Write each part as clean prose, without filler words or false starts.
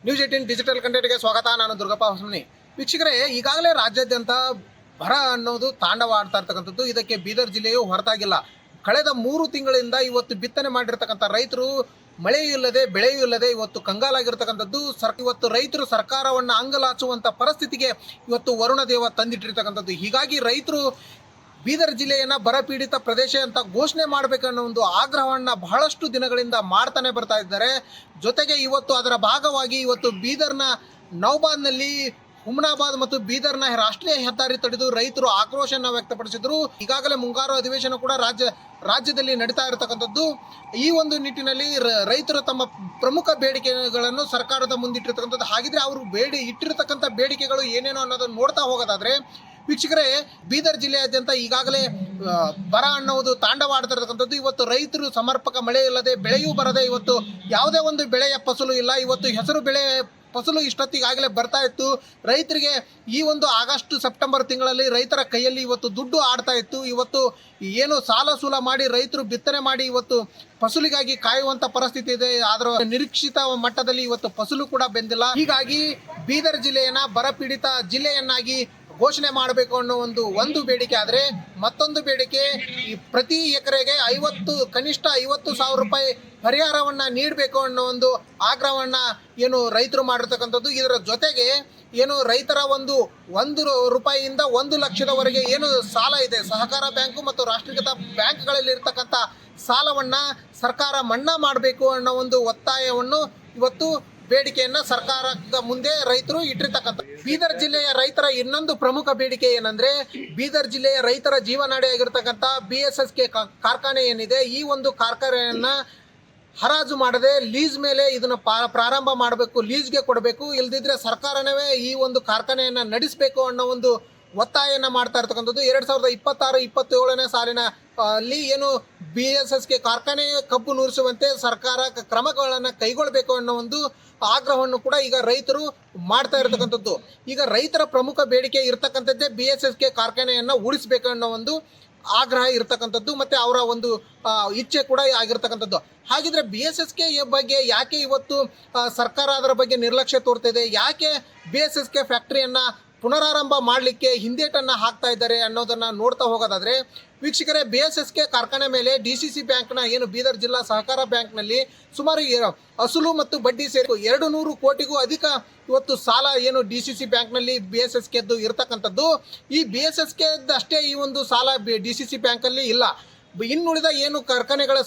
News 18 digital ಕಂಟೆಂಟ್ಗೆ ಸ್ವಾಗತ. ನಾನು ದುರ್ಗಪ್ಪ ಹೊಸಮನಿ. ವೀಕ್ಷಕರೇ, ಈಗಾಗಲೇ ರಾಜ್ಯಾದ್ಯಂತ ಬರ ಅನ್ನೋದು ತಾಂಡವಾಡ್ತಾ ಇರ್ತಕ್ಕಂಥದ್ದು. ಇದಕ್ಕೆ ಬೀದರ್ ಜಿಲ್ಲೆಯೂ ಹೊರತಾಗಿಲ್ಲ. ಕಳೆದ 3 ತಿಂಗಳಿಂದ ಇವತ್ತು ಬಿತ್ತನೆ ಮಾಡಿರ್ತಕ್ಕಂಥ ರೈತರು ಮಳೆಯೂ ಇಲ್ಲದೆ ಬೆಳೆಯೂ ಇಲ್ಲದೆ ಇವತ್ತು ಕಂಗಾಲಾಗಿರ್ತಕ್ಕಂಥದ್ದು. ಇವತ್ತು ರೈತರು ಸರ್ಕಾರವನ್ನು ಅಂಗಲಾಚುವಂಥ ಪರಿಸ್ಥಿತಿಗೆ ಇವತ್ತು ವರುಣ ದೇವ ತಂದಿಟ್ಟಿರ್ತಕ್ಕಂಥದ್ದು. ಹೀಗಾಗಿ ರೈತರು ಬೀದರ್ ಜಿಲ್ಲೆಯನ್ನು ಬರಪೀಡಿತ ಪ್ರದೇಶ ಅಂತ ಘೋಷಣೆ ಮಾಡಬೇಕನ್ನೋ ಒಂದು ಆಗ್ರಹವನ್ನು ಬಹಳಷ್ಟು ದಿನಗಳಿಂದ ಮಾಡ್ತಾನೆ ಬರ್ತಾ ಇದ್ದಾರೆ. ಜೊತೆಗೆ ಇವತ್ತು ಅದರ ಭಾಗವಾಗಿ ಇವತ್ತು ಬೀದರ್ನ ನೌಬಾದ್ನಲ್ಲಿ ಹುಮ್ನಾಬಾದ್ ಮತ್ತು ಬೀದರ್ನ ರಾಷ್ಟ್ರೀಯ ಹೆದ್ದಾರಿ ತಡೆದು ರೈತರು ಆಕ್ರೋಶವನ್ನು ವ್ಯಕ್ತಪಡಿಸಿದರು. ಈಗಾಗಲೇ ಮುಂಗಾರು ಅಧಿವೇಶನ ಕೂಡ ರಾಜ್ಯದಲ್ಲಿ ನಡೀತಾ ಇರತಕ್ಕಂಥದ್ದು. ಈ ಒಂದು ನಿಟ್ಟಿನಲ್ಲಿ ರೈತರು ತಮ್ಮ ಪ್ರಮುಖ ಬೇಡಿಕೆಗಳನ್ನು ಸರ್ಕಾರದ ಮುಂದಿಟ್ಟಿರ್ತಕ್ಕಂಥದ್ದು. ಹಾಗಿದ್ರೆ ಅವರು ಇಟ್ಟಿರ್ತಕ್ಕಂಥ ಬೇಡಿಕೆಗಳು ಏನೇನೋ ಅನ್ನೋದನ್ನು ನೋಡ್ತಾ ಹೋಗೋದಾದ್ರೆ, ವೀಕ್ಷಕರೇ, ಬೀದರ್ ಜಿಲ್ಲೆಯಾದ್ಯಂತ ಈಗಾಗಲೇ ಬರ ಅನ್ನೋದು ತಾಂಡವಾಡ್ತಿರ್ತಕ್ಕಂಥದ್ದು. ಇವತ್ತು ರೈತರು ಸಮರ್ಪಕ ಮಳೆ ಇಲ್ಲದೆ ಬೆಳೆಯೂ ಬರದೆ ಇವತ್ತು ಯಾವುದೇ ಒಂದು ಬೆಳೆಯ ಫಸಲು ಇಲ್ಲ. ಇವತ್ತು ಹೆಸರು ಬೆಳೆ ಫಸಲು ಇಷ್ಟೊತ್ತಿಗಾಗಲೇ ಬರ್ತಾ ಇತ್ತು. ರೈತರಿಗೆ ಈ ಒಂದು ಆಗಸ್ಟ್ ಸೆಪ್ಟೆಂಬರ್ ತಿಂಗಳಲ್ಲಿ ರೈತರ ಕೈಯಲ್ಲಿ ಇವತ್ತು ದುಡ್ಡು ಆಡ್ತಾ ಇತ್ತು. ಇವತ್ತು ಏನು ಸಾಲ ಸೂಲ ಮಾಡಿ ರೈತರು ಬಿತ್ತನೆ ಮಾಡಿ ಇವತ್ತು ಫಸಲಿಗಾಗಿ ಕಾಯುವಂಥ ಪರಿಸ್ಥಿತಿ ಇದೆ. ಅದರ ನಿರೀಕ್ಷಿತ ಮಟ್ಟದಲ್ಲಿ ಇವತ್ತು ಫಸಲು ಕೂಡ ಬಂದಿಲ್ಲ. ಹೀಗಾಗಿ ಬೀದರ್ ಜಿಲ್ಲೆಯನ್ನು ಬರಪೀಡಿತ ಜಿಲ್ಲೆಯನ್ನಾಗಿ ಘೋಷಣೆ ಮಾಡಬೇಕು ಅನ್ನೋ ಒಂದು ಬೇಡಿಕೆ. ಆದರೆ ಮತ್ತೊಂದು ಬೇಡಿಕೆ, ಪ್ರತಿ ಎಕರೆಗೆ ಕನಿಷ್ಠ 50,000 ರೂಪಾಯಿ ಪರಿಹಾರವನ್ನು ನೀಡಬೇಕು ಅನ್ನೋ ಒಂದು ಆಗ್ರಹವನ್ನು ಏನು ರೈತರು ಮಾಡಿರ್ತಕ್ಕಂಥದ್ದು. ಇದರ ಜೊತೆಗೆ ಏನು ರೈತರ ಒಂದು ರೂಪಾಯಿಯಿಂದ 1 ಲಕ್ಷದವರೆಗೆ ಏನು ಸಾಲ ಇದೆ, ಸಹಕಾರ ಬ್ಯಾಂಕು ಮತ್ತು ರಾಷ್ಟ್ರೀಕೃತ ಬ್ಯಾಂಕ್ಗಳಲ್ಲಿ ಇರ್ತಕ್ಕಂಥ ಸಾಲವನ್ನು ಸರ್ಕಾರ ಮನ್ನಾ ಮಾಡಬೇಕು ಅನ್ನೋ ಒಂದು ಒತ್ತಾಯವನ್ನು ಇವತ್ತು ಬೇಡಿಕೆಯನ್ನ ಸರ್ಕಾರದ ಮುಂದೆ ರೈತರು ಇಟ್ಟಿರ್ತಕ್ಕಂಥ. ಬೀದರ್ ಜಿಲ್ಲೆಯ ರೈತರ ಇನ್ನೊಂದು ಪ್ರಮುಖ ಬೇಡಿಕೆ ಏನಂದ್ರೆ, ಬೀದರ್ ಜಿಲ್ಲೆಯ ರೈತರ ಜೀವನಾಡಿಯಾಗಿರ್ತಕ್ಕಂಥ BSSK ಕಾರ್ಖಾನೆ ಏನಿದೆ, ಈ ಒಂದು ಕಾರ್ಖಾನೆಯನ್ನ ಹರಾಜು ಮಾಡದೆ ಲೀಸ್ ಮೇಲೆ ಇದನ್ನ ಪ್ರಾರಂಭ ಮಾಡಬೇಕು, ಲೀಸ್ಗೆ ಕೊಡಬೇಕು. ಇಲ್ದಿದ್ರೆ ಸರ್ಕಾರನೇ ಈ ಒಂದು ಕಾರ್ಖಾನೆಯನ್ನ ನಡೆಸಬೇಕು ಅನ್ನೋ ಒಂದು ಒತ್ತಾಯನ ಮಾಡ್ತಾ ಇರ್ತಕ್ಕಂಥದ್ದು. 2026-27ನೇ ಸಾಲಿನ ಅಲ್ಲಿ ಏನು BSSK ಕಾರ್ಖಾನೆ ಕಬ್ಬು ನುರಿಸುವಂತೆ ಸರ್ಕಾರ ಕ್ರಮಗಳನ್ನು ಕೈಗೊಳ್ಳಬೇಕು ಅನ್ನೋ ಒಂದು ಆಗ್ರಹವನ್ನು ಕೂಡ ಈಗ ರೈತರು ಮಾಡ್ತಾ ಇರತಕ್ಕಂಥದ್ದು. ಈಗ ರೈತರ ಪ್ರಮುಖ ಬೇಡಿಕೆ ಇರ್ತಕ್ಕಂಥದ್ದೇ BSSK ಕಾರ್ಖಾನೆಯನ್ನು ಉಳಿಸಬೇಕು ಅನ್ನೋ ಒಂದು ಆಗ್ರಹ ಇರ್ತಕ್ಕಂಥದ್ದು, ಮತ್ತು ಅವರ ಒಂದು ಇಚ್ಛೆ ಕೂಡ ಆಗಿರ್ತಕ್ಕಂಥದ್ದು. ಹಾಗಿದ್ರೆ BSSK ಬಗ್ಗೆ ಯಾಕೆ ಇವತ್ತು ಸರ್ಕಾರ ಅದರ ಬಗ್ಗೆ ನಿರ್ಲಕ್ಷ್ಯ ತೋರ್ತಿದೆ, ಯಾಕೆ BSSK ಫ್ಯಾಕ್ಟ್ರಿಯನ್ನು ಪುನರಾರಂಭ ಮಾಡಲಿಕ್ಕೆ ಹಿಂದೇಟನ್ನು ಹಾಕ್ತಾ ಇದ್ದಾರೆ ಅನ್ನೋದನ್ನು ನೋಡ್ತಾ ಹೋಗೋದಾದರೆ, ವೀಕ್ಷಕರೇ, BSSK ಕಾರ್ಖಾನೆ ಮೇಲೆ DCC ಬ್ಯಾಂಕ್ನ ಏನು ಬೀದರ್ ಜಿಲ್ಲಾ ಸಹಕಾರ ಬ್ಯಾಂಕ್ನಲ್ಲಿ ಸುಮಾರು ಅಸಲು ಮತ್ತು ಬಡ್ಡಿ ಸೇರಿ 200 ಕೋಟಿಗೂ ಅಧಿಕ ಇವತ್ತು ಸಾಲ ಏನು DCC ಬ್ಯಾಂಕ್ನಲ್ಲಿ BSSKದ್ದು ಇರ್ತಕ್ಕಂಥದ್ದು. ಈ BSSKದ್ದು ಅಷ್ಟೇ ಈ ಒಂದು ಸಾಲ DCC ಬ್ಯಾಂಕಲ್ಲಿ ಇಲ್ಲ. ಇನ್ನುಳಿದ ಏನು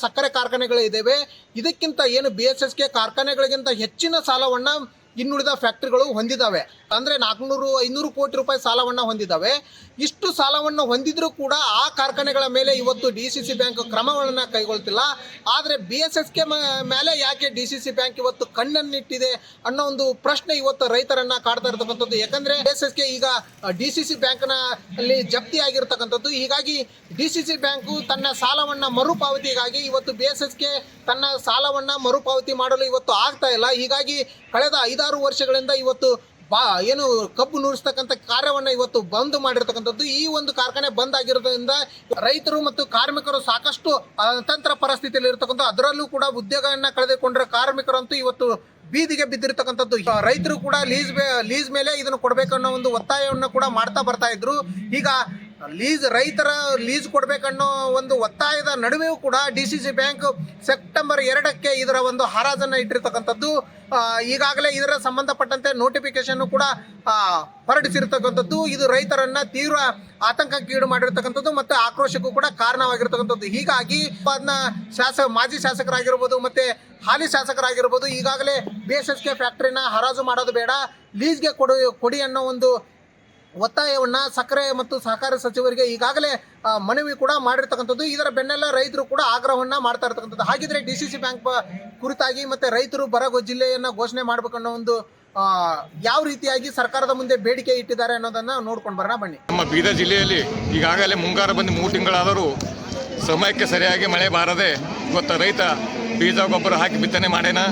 ಸಕ್ಕರೆ ಕಾರ್ಖಾನೆಗಳು ಇದ್ದಾವೆ, ಇದಕ್ಕಿಂತ ಏನು BSSK ಕಾರ್ಖಾನೆಗಳಿಗಿಂತ ಹೆಚ್ಚಿನ ಸಾಲವನ್ನು ಇನ್ನುಳಿದ ಫ್ಯಾಕ್ಟ್ರಿಗಳು ಹೊಂದಿದ್ದಾವೆ. ಅಂದರೆ 400-500 ಕೋಟಿ ರೂಪಾಯಿ ಸಾಲವನ್ನು ಹೊಂದಿದ್ದಾವೆ. ಇಷ್ಟು ಸಾಲವನ್ನು ಹೊಂದಿದ್ರೂ ಕೂಡ ಆ ಕಾರ್ಖಾನೆಗಳ ಮೇಲೆ ಇವತ್ತು DCC ಬ್ಯಾಂಕ್ ಕ್ರಮಗಳನ್ನು ಕೈಗೊಳ್ತಿಲ್ಲ. ಆದರೆ BSSK ಮೇಲೆ ಯಾಕೆ DCC ಬ್ಯಾಂಕ್ ಇವತ್ತು ಕಣ್ಣನ್ನಿಟ್ಟಿದೆ ಅನ್ನೋ ಒಂದು ಪ್ರಶ್ನೆ ಇವತ್ತು ರೈತರನ್ನು ಕಾಡ್ತಾ ಇರ್ತಕ್ಕಂಥದ್ದು. ಯಾಕಂದರೆ BSSK ಈಗ DCC ಬ್ಯಾಂಕ್ನಲ್ಲಿ ಜಪ್ತಿ ಆಗಿರ್ತಕ್ಕಂಥದ್ದು. ಹೀಗಾಗಿ DCC ಬ್ಯಾಂಕು ತನ್ನ ಸಾಲವನ್ನು ಮರುಪಾವತಿಗಾಗಿ ಇವತ್ತು BSSK ತನ್ನ ಸಾಲವನ್ನು ಮರುಪಾವತಿ ಮಾಡಲು ಇವತ್ತು ಆಗ್ತಾ ಇಲ್ಲ. ಹೀಗಾಗಿ ಕಳೆದ 5-6 ವರ್ಷಗಳಿಂದ ಇವತ್ತು ಏನು ಕಬ್ಬು ನುರಿಸ್ತಕ್ಕಂಥ ಕಾರ್ಯವನ್ನು ಇವತ್ತು ಬಂದ್ ಮಾಡಿರ್ತಕ್ಕಂಥದ್ದು. ಈ ಒಂದು ಕಾರ್ಖಾನೆ ಬಂದ್ ಆಗಿರೋದ್ರಿಂದ ರೈತರು ಮತ್ತು ಕಾರ್ಮಿಕರು ಸಾಕಷ್ಟು ಅತಂತ್ರ ಪರಿಸ್ಥಿತಿಯಲ್ಲಿ ಇರ್ತಕ್ಕಂಥ, ಅದರಲ್ಲೂ ಕೂಡ ಉದ್ಯೋಗವನ್ನು ಕಳೆದುಕೊಂಡಿರೋ ಕಾರ್ಮಿಕರಂತೂ ಇವತ್ತು ಬೀದಿಗೆ ಬಿದ್ದಿರ್ತಕ್ಕಂಥದ್ದು. ರೈತರು ಕೂಡ ಲೀಸ್ ಮೇಲೆ ಇದನ್ನು ಕೊಡಬೇಕನ್ನೋ ಒಂದು ಒತ್ತಾಯವನ್ನು ಕೂಡ ಮಾಡ್ತಾ ಬರ್ತಾ ಇದ್ರು. ಈಗ ರೈತರ ಲೀಸ್ ಕೊಡಬೇಕನ್ನೋ ಒಂದು ಒತ್ತಾಯದ ನಡುವೆಯೂ ಕೂಡ DCC ಬ್ಯಾಂಕ್ ಸೆಪ್ಟೆಂಬರ್ 2ಕ್ಕೆ ಇದರ ಒಂದು ಹರಾಜನ್ನು ಇಟ್ಟಿರ್ತಕ್ಕಂಥದ್ದು. ಈಗಾಗಲೇ ಇದರ ಸಂಬಂಧಪಟ್ಟಂತೆ ನೋಟಿಫಿಕೇಶನ್ ಕೂಡ ಹೊರಡಿಸಿರ್ತಕ್ಕಂಥದ್ದು. ಇದು ರೈತರನ್ನ ತೀವ್ರ ಆತಂಕಕ್ಕೀಡು ಮಾಡಿರ್ತಕ್ಕಂಥದ್ದು ಮತ್ತು ಆಕ್ರೋಶಕ್ಕೂ ಕೂಡ ಕಾರಣವಾಗಿರ್ತಕ್ಕಂಥದ್ದು. ಹೀಗಾಗಿ ಅದನ್ನ ಮಾಜಿ ಶಾಸಕರಾಗಿರ್ಬೋದು ಮತ್ತೆ ಹಾಲಿ ಶಾಸಕರಾಗಿರ್ಬೋದು ಈಗಾಗಲೇ BSSK ಫ್ಯಾಕ್ಟ್ರಿನ ಹರಾಜು ಮಾಡೋದು ಬೇಡ, ಲೀಸ್ಗೆ ಕೊಡಿ ಅನ್ನೋ ಒಂದು ಒತ್ತಾಯವನ್ನು ಸಕ್ಕರೆ ಮತ್ತು ಸಹಕಾರ ಸಚಿವರಿಗೆ ಈಗಾಗಲೇ ಮನವಿ ಕೂಡ ಮಾಡಿರ್ತಕ್ಕಂಥದ್ದು. ಇದರ ಬೆನ್ನೆಲ್ಲ ರೈತರು ಕೂಡ ಆಗ್ರಹವನ್ನು ಮಾಡ್ತಾ ಇರ್ತಕ್ಕಂಥದ್ದು. ಹಾಗಿದ್ರೆ DCC ಬ್ಯಾಂಕ್ ಕುರಿತಾಗಿ ಮತ್ತೆ ರೈತರು ಜಿಲ್ಲೆಯನ್ನು ಘೋಷಣೆ ಮಾಡಬೇಕನ್ನೋ ಒಂದು ಯಾವ ರೀತಿಯಾಗಿ ಸರ್ಕಾರದ ಮುಂದೆ ಬೇಡಿಕೆ ಇಟ್ಟಿದ್ದಾರೆ ಅನ್ನೋದನ್ನು ನೋಡ್ಕೊಂಡು ಬರೋಣ ಬನ್ನಿ. ನಮ್ಮ ಬೀದರ್ ಜಿಲ್ಲೆಯಲ್ಲಿ ಈಗಾಗಲೇ ಮುಂಗಾರು ಬಂದು 3 ತಿಂಗಳಾದರೂ ಸಮಯಕ್ಕೆ ಸರಿಯಾಗಿ ಮಳೆ ಬಾರದೆ ಇವತ್ತು ರೈತ ಬೀಜ ಗೊಬ್ಬರ ಹಾಕಿ ಬಿತ್ತನೆ ಮಾಡೇನ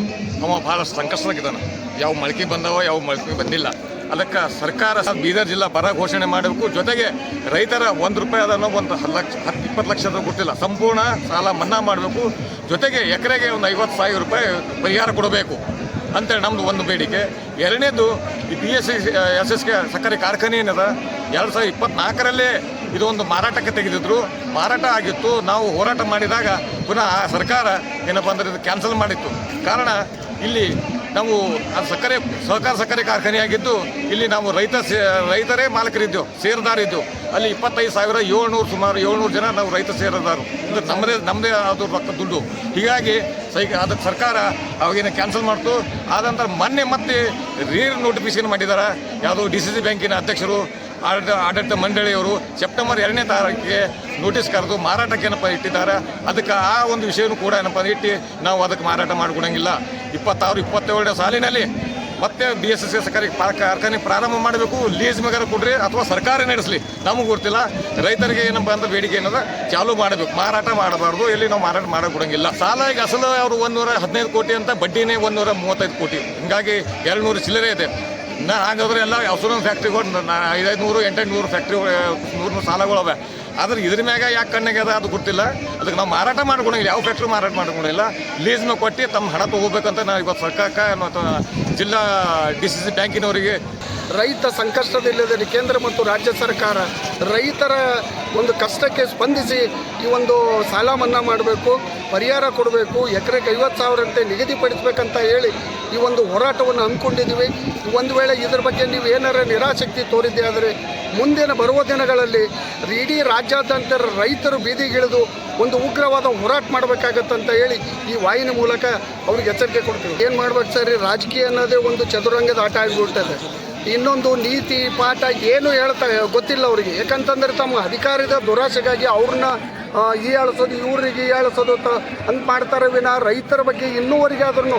ಅವ ಭಾಳ ಸಂಕಷ್ಟವಾಗಿದ್ದಾನೆ. ಯಾವ ಮೊಳಕೆ ಬಂದವ, ಯಾವ ಮೊಳಕೆ ಬಂದಿಲ್ಲ. ಅದಕ್ಕೆ ಸರ್ಕಾರ ಬೀದರ್ ಜಿಲ್ಲಾ ಬರ ಘೋಷಣೆ ಮಾಡಬೇಕು. ಜೊತೆಗೆ ರೈತರ 1 ರೂಪಾಯಿ ಅದನ್ನು 10-20 ಲಕ್ಷದ ಕೊಟ್ಟಿಲ್ಲ, ಸಂಪೂರ್ಣ ಸಾಲ ಮನ್ನಾ ಮಾಡಬೇಕು. ಜೊತೆಗೆ ಎಕರೆಗೆ ಒಂದು 50,000 ರೂಪಾಯಿ ಪರಿಹಾರ ಕೊಡಬೇಕು. ಅಂತೇಳಿ ನಮ್ಮದು ಒಂದು ಬೇಡಿಕೆ. ಎರಡನೇದು ಈ BSS ಸಕ್ಕರೆ ಕಾರ್ಖಾನೆ ಏನದ 2024 ಇದೊಂದು ಮಾರಾಟಕ್ಕೆ ತೆಗೆದಿದ್ರು, ಮಾರಾಟ ಆಗಿತ್ತು. ನಾವು ಹೋರಾಟ ಮಾಡಿದಾಗ ಪುನಃ ಆ ಸರ್ಕಾರ ಏನಪ್ಪ ಅಂದರೆ ಇದು ಕ್ಯಾನ್ಸಲ್ ಮಾಡಿತ್ತು. ಕಾರಣ ಇಲ್ಲಿ ನಾವು ಅದು ಸಹಕಾರ ಸಕ್ಕರೆ ಕಾರ್ಖಾನೆಯಾಗಿದ್ದು ಇಲ್ಲಿ ನಾವು ರೈತರೇ ಮಾಲಕರಿದ್ದೆವು, ಷೇರುದಾರಿದ್ದೆವು. ಅಲ್ಲಿ 25,700 ಸುಮಾರು 700 ಜನ ನಾವು ರೈತ ಷೇರುದಾರರು. ಅಂದರೆ ನಮ್ಮದೇ ಅದು ರೊಕ್ಕ ದುಡ್ಡು. ಹೀಗಾಗಿ ಅದಕ್ಕೆ ಸರ್ಕಾರ ಅವಾಗೇನು ಕ್ಯಾನ್ಸಲ್ ಮಾಡ್ತು. ಆದ ನಂತರ ಮೊನ್ನೆ ಮತ್ತೆ ನೋಟಿಫಿಕೇಶನ್ ಮಾಡಿದ್ದಾರೆ. ಯಾವುದೋ DCC ಬ್ಯಾಂಕಿನ ಅಧ್ಯಕ್ಷರು, ಆಡಳಿತ ಮಂಡಳಿಯವರು ಸೆಪ್ಟೆಂಬರ್ 2ನೇ ತಾರೀಕಿಗೆ ನೋಟಿಸ್ ಕರೆದು ಮಾರಾಟಕ್ಕೆ ಏನಪ್ಪ ಇಟ್ಟಿದ್ದಾರೆ. ಅದಕ್ಕೆ ಆ ಒಂದು ವಿಷಯನೂ ಕೂಡ ಏನಪ್ಪ ಇಟ್ಟು ನಾವು ಅದಕ್ಕೆ ಮಾರಾಟ ಮಾಡಿಕೊಡಂಗಿಲ್ಲ. 26-27 ಸಾಲಿನಲ್ಲಿ ಮತ್ತೆ BSS ಸಕ್ಕರೆ ಕಾರ್ಖಾನೆ ಪ್ರಾರಂಭ ಮಾಡಬೇಕು. ಲೀಸ್ ಮೆಗಾರ ಕೊಡ್ರಿ ಅಥವಾ ಸರ್ಕಾರ ನಡೆಸಲಿ, ನಮಗೆ ಗೊತ್ತಿಲ್ಲ. ರೈತರಿಗೆ ಏನಪ್ಪ ಅಂತ ಬೇಡಿಕೆ ಏನದ ಚಾಲೂ ಮಾಡಬೇಕು, ಮಾರಾಟ ಮಾಡಬಾರ್ದು. ಎಲ್ಲಿ ನಾವು ಮಾರಾಟ ಮಾಡೋಕೊಡಂಗಿಲ್ಲ. ಸಾಲ ಈಗ ಅಸಲು ಅವರು 115 ಕೋಟಿ ಅಂತ, ಬಡ್ಡಿನೇ 135 ಕೋಟಿ. ಹಿಂಗಾಗಿ 200 ಚಿಲ್ಲರೆ ಇದೆ. ಹಾಗಾದ್ರೆ ಎಲ್ಲ ಹಸುರೊಂದು ಫ್ಯಾಕ್ಟ್ರಿಗಳು 500-800 ಫ್ಯಾಕ್ಟ್ರಿ 100 ಸಾಲಗಳವೆ. ಆದ್ರೆ ಇದ್ರ ಮ್ಯಾಗ ಯಾಕೆ ಕಣ್ಣಿಗೆ ಅದ ಅದು ಗೊತ್ತಿಲ್ಲ. ಅದಕ್ಕೆ ನಾವು ಮಾರಾಟ ಮಾಡ್ಕೊಳಂಗಿಲ್ಲ, ಯಾವ ಫ್ಯಾಕ್ಟ್ರಿ ಮಾರಾಟ ಮಾಡ್ಕೊಂಡಿಲ್ಲ. ಲೀಸ್ ಮೇಲೆ ಕೊಟ್ಟು ತಮ್ಮ ಹಣ ತೊಗೋಬೇಕಂತ ನಾವು ಇವತ್ತು ಸರ್ಕಾರಕ್ಕೆ ಮತ್ತು ಜಿಲ್ಲಾ DCC ಬ್ಯಾಂಕಿನವರಿಗೆ ರೈತ ಸಂಕಷ್ಟದಲ್ಲಿದ್ದರೆ ಕೇಂದ್ರ ಮತ್ತು ರಾಜ್ಯ ಸರ್ಕಾರ ರೈತರ ಒಂದು ಕಷ್ಟಕ್ಕೆ ಸ್ಪಂದಿಸಿ ಈ ಒಂದು ಸಾಲ ಮನ್ನಾ ಮಾಡಬೇಕು, ಪರಿಹಾರ ಕೊಡಬೇಕು, ಎಕರೆಗೆ 50,000 ಅಂತ ನಿಗದಿಪಡಿಸಬೇಕಂತ ಹೇಳಿ ಈ ಒಂದು ಹೋರಾಟವನ್ನು ಹಮ್ಮಿಕೊಂಡಿದ್ದೀವಿ. ಒಂದು ವೇಳೆ ಇದ್ರ ಬಗ್ಗೆ ನೀವು ಏನಾರ ನಿರಾಸಕ್ತಿ ತೋರಿದ್ದೆ ಆದರೆ ಮುಂದಿನ ಬರುವ ದಿನಗಳಲ್ಲಿ ಇಡೀ ರಾಜ್ಯಾದ್ಯಂತ ರೈತರು ಬೀದಿಗಿಳಿದು ಒಂದು ಉಗ್ರವಾದ ಹೋರಾಟ ಮಾಡಬೇಕಾಗತ್ತಂತ ಹೇಳಿ ಈ ವಾಹಿನಿ ಮೂಲಕ ಅವ್ರಿಗೆ ಎಚ್ಚರಿಕೆ ಕೊಡ್ತೀವಿ. ಏನು ಮಾಡ್ಬೇಕು ಸರ್, ರಾಜಕೀಯ ಅನ್ನೋದೇ ಒಂದು ಚದುರಂಗದ ಆಟ ಆಗಿಬಿಡ್ತದೆ. ಇನ್ನೊಂದು ನೀತಿ ಪಾಠ ಏನು ಹೇಳ್ತಾ ಗೊತ್ತಿಲ್ಲ ಅವರಿಗೆ. ಯಾಕಂತಂದರೆ ತಮ್ಮ ಅಧಿಕಾರದ ದುರಾಸೆಗಾಗಿ ಅವ್ರನ್ನ ಹೀಯಾಳಿಸೋದು, ಇವ್ರಿಗೆ ಹೀಯಾಳಿಸೋದು ಅಂತ ಮಾಡ್ತಾರೆ ವಿನ ರೈತರ ಬಗ್ಗೆ ಇನ್ನೂವರೆಗೆ ಆದ್ರೂ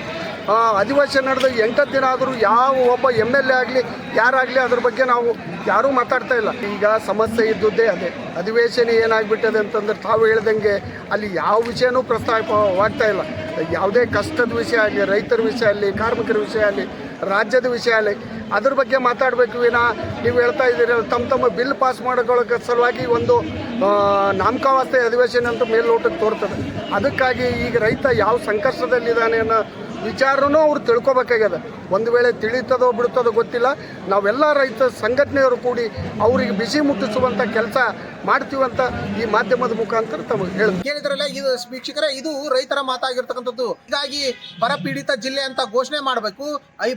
ಅಧಿವೇಶನ ನಡೆದ 8 ದಿನ ಆದರೂ ಯಾವ ಒಬ್ಬ MLA ಆಗಲಿ ಯಾರಾಗಲಿ ಅದ್ರ ಬಗ್ಗೆ ನಾವು ಯಾರೂ ಮಾತಾಡ್ತಾ ಇಲ್ಲ. ಈಗ ಸಮಸ್ಯೆ ಇದ್ದುದೇ ಅದೇ. ಅಧಿವೇಶನ ಏನಾಗ್ಬಿಟ್ಟಿದೆ ಅಂತಂದ್ರೆ ತಾವು ಹೇಳ್ದಂಗೆ ಅಲ್ಲಿ ಯಾವ ವಿಷಯನೂ ಪ್ರಸ್ತಾಪವಾಗ್ತಾ ಇಲ್ಲ. ಯಾವುದೇ ಕಷ್ಟದ ವಿಷಯ ಆಗಲಿ, ರೈತರ ವಿಷಯ ಆಗಲಿ, ಕಾರ್ಮಿಕರ ವಿಷಯ ಆಗಲಿ, ರಾಜ್ಯದ ವಿಷಯ ಆಗಲಿ, ಅದ್ರ ಬಗ್ಗೆ ಮಾತಾಡಬೇಕು ವಿನ ನೀವು ಹೇಳ್ತಾ ಇದ್ದೀರಿ ತಮ್ಮ ಬಿಲ್ ಪಾಸ್ ಮಾಡೋಕ್ಕೆ ಸಲುವಾಗಿ ಒಂದು ನಾಮಕಾವಸ್ಥೆ ಅಧಿವೇಶನ ಅಂತ ಮೇಲ್ನೋಟಕ್ಕೆ ತೋರ್ತದೆ. ಅದಕ್ಕಾಗಿ ಈಗ ರೈತ ಯಾವ ಸಂಕಷ್ಟದಲ್ಲಿದ್ದಾನೆ ಅನ್ನೋ ವಿಚಾರನೂ ಅವ್ರು ತಿಳ್ಕೊಬೇಕಾಗ್ಯದ. ಒಂದು ವೇಳೆ ತಿಳಿತದೋ ಬಿಡ್ತದೋ ಗೊತ್ತಿಲ್ಲ. ನಾವೆಲ್ಲ ರೈತ ಸಂಘಟನೆಯವರು ಕೂಡಿ ಅವರಿಗೆ ಬಿಸಿ ಮುಟ್ಟಿಸುವಂಥ ಕೆಲಸ ಮಾಡ್ತೀವಂತ ಈ ಮಾಧ್ಯಮದ ಮುಖಾಂತರ ತಮಗೆ ಕೇಳಿದ್ರಲ್ಲ. ಇದು ವೀಕ್ಷಕರೇ, ಇದು ರೈತರ ಮಾತಾಗಿರ್ತಕ್ಕಂಥದ್ದು. ಹೀಗಾಗಿ ಬರ ಪೀಡಿತ ಜಿಲ್ಲೆ ಅಂತ ಘೋಷಣೆ ಮಾಡಬೇಕು.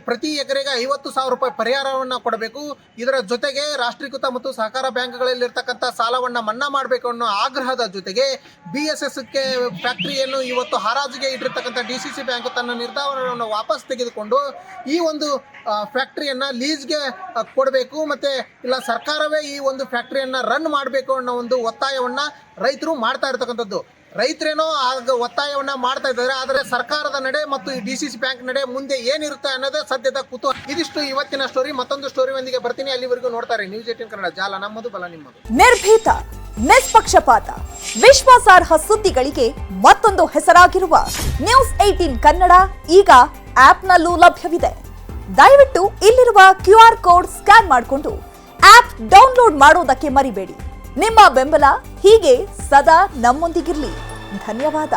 ಪ್ರತಿ ಎಕರೆಗೆ 50,000 ರೂಪಾಯಿ ಪರಿಹಾರವನ್ನು ಕೊಡಬೇಕು. ಇದರ ಜೊತೆಗೆ ರಾಷ್ಟ್ರೀಕೃತ ಮತ್ತು ಸಹಕಾರ ಬ್ಯಾಂಕ್ಗಳಲ್ಲಿರ್ತಕ್ಕಂಥ ಸಾಲವನ್ನು ಮನ್ನಾ ಮಾಡಬೇಕು ಅನ್ನೋ ಆಗ್ರಹದ ಜೊತೆಗೆ BSSಕ್ಕೆ ಫ್ಯಾಕ್ಟರಿಯನ್ನು ಇವತ್ತು ಹರಾಜಿಗೆ ಇಟ್ಟಿರ್ತಕ್ಕಂಥ DCC ಬ್ಯಾಂಕ್ ತನ್ನ ನಿರ್ಧಾರವನ್ನು ವಾಪಸ್ ತೆಗೆದುಕೊಂಡು ಈ ಒಂದು ಫ್ಯಾಕ್ಟರಿಯನ್ನು ಲೀಸ್ಗೆ ಕೊಡಬೇಕು, ಮತ್ತು ಇಲ್ಲ ಸರ್ಕಾರವೇ ಈ ಒಂದು ಫ್ಯಾಕ್ಟರಿಯನ್ನು ರನ್ ಮಾಡಬೇಕು ಅನ್ನೋ ಒಂದು ಒತ್ತಾಯವನ್ನು ರೈತರು ಮಾಡ್ತಾ ಇರ್ತಕ್ಕಂಥದ್ದು. ರೈತರೇನೋ ಆಗ ಒತ್ತಾಯವನ್ನು ಮಾಡ್ತಾ ಇದ್ದಾರೆ. ಆದರೆ ಸರ್ಕಾರದ ನಡೆ ಮತ್ತು ಈ DCC ಬ್ಯಾಂಕ್ ನಡೆ ಮುಂದೆ ಏನಿರುತ್ತೆ ಅನ್ನೋದೇ ಸದ್ಯದ ಕುತೂಹಲ. ಇದಿಷ್ಟು ಇವತ್ತಿನ ಸ್ಟೋರಿ. ಮತ್ತೊಂದು ಸ್ಟೋರಿಯೊಂದಿಗೆ ಬರ್ತೀನಿ. ಅಲ್ಲಿವರೆಗೂ ನೋಡ್ತಾರೆ ನ್ಯೂಸ್ 18 ಕನ್ನಡ. ಜಾಲ ನಮ್ಮದು, ಬಲ ನಿಮ್ಮದು. ನಿರ್ಭೀತ, ನಿಷ್ಪಕ್ಷಪಾತ, ವಿಶ್ವಾಸಾರ್ಹ ಸುದ್ದಿಗಳಿಗೆ ಮತ್ತೊಂದು ಹೆಸರಾಗಿರುವ ನ್ಯೂಸ್ 18 ಕನ್ನಡ ಈಗ ಆಪ್ನಲ್ಲೂ ಲಭ್ಯವಿದೆ. ದಯವಿಟ್ಟು ಇಲ್ಲಿರುವ QR ಕೋಡ್ ಸ್ಕ್ಯಾನ್ ಮಾಡಿಕೊಂಡು ಆಪ್ ಡೌನ್ಲೋಡ್ ಮಾಡೋದಕ್ಕೆ ಮರಿಬೇಡಿ. ನಿಮ್ಮ ಬೆಂಬಲ ಹೀಗೆ ಸದಾ ನಮ್ಮೊಂದಿಗಿರಲಿ. ಧನ್ಯವಾದ.